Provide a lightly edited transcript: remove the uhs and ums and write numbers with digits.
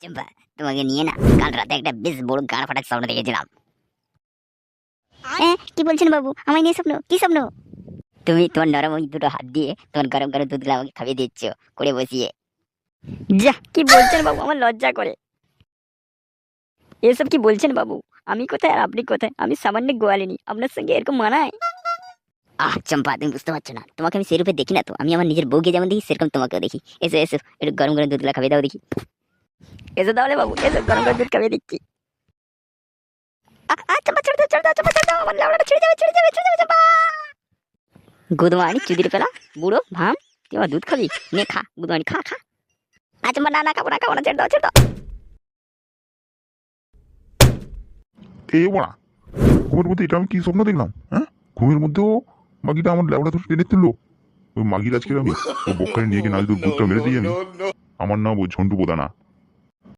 চম্পা, তোমাকে নিয়ে না কাল রাতে একটা বেশ বড় গাড় ফাটাক স্বপ্ন দেখেছিলাম। কি বলছেন বাবু? আমায় নিয়ে স্বপ্ন? কি স্বপ্ন? তুমি তোমার নরম ওই দুটো হাত দিয়ে তোমার গরম গরম দুধগুলো আমাকে খাইয়ে দিচ্ছ করে বসিয়ে। যা, কি বলছেন বাবু? আমার লজ্জা করে। এসব কি বলছেন বাবু? আমি কোথায় আর আপনি কোথায়? আমি সামান্য গোয়ালিনী, আপনার সঙ্গে এরকম মানায়? চম্পা, তুমি বুঝতে পারছো না, তোমাকে আমি সেরূপে দেখি না তো। আমি আমার নিজের বউকে যেমন দেখি সেরকম তোমাকেও দেখি। এসো এসো, একটু গরম গরম দুধগুলো খাইয়ে দাও দেখি। এসো তাহলে বাবু, এসো, গরম করে দুধ খাইয়ে দিচ্ছি। চাপা, ছেড়ে দাও, ছেড়ে দাও, চাপা, ছেড়ে দাও, আমার লেওড়াটা ছিঁড়ে যাবে, ছিঁড়ে যাবে, ছিঁড়ে যাবে, চাপা। গুদমানি চুদির পেলা, বুড়ো ভাম, তুই আমার দুধ খাবি? নে খা গুদমানি, খা খা। চাপা, না না, খাবো না, খাবো না, ছেড়ে দাও, ছেড়ে দাও। বড়া, ঘুমের মধ্যে এটা আমি কি স্বপ্ন দেখলাম? হ্যাঁ, ঘুমের মধ্যেও মাগিটা আমার লেবড়া ধরে টেনে তুললো। ওই মাগির আজকে আমি ওই বক্কারে নিয়ে গিয়ে নাচ দুধটা মেরে দিই আমি। আমার নাম ওই ঝন্টু বোদানা।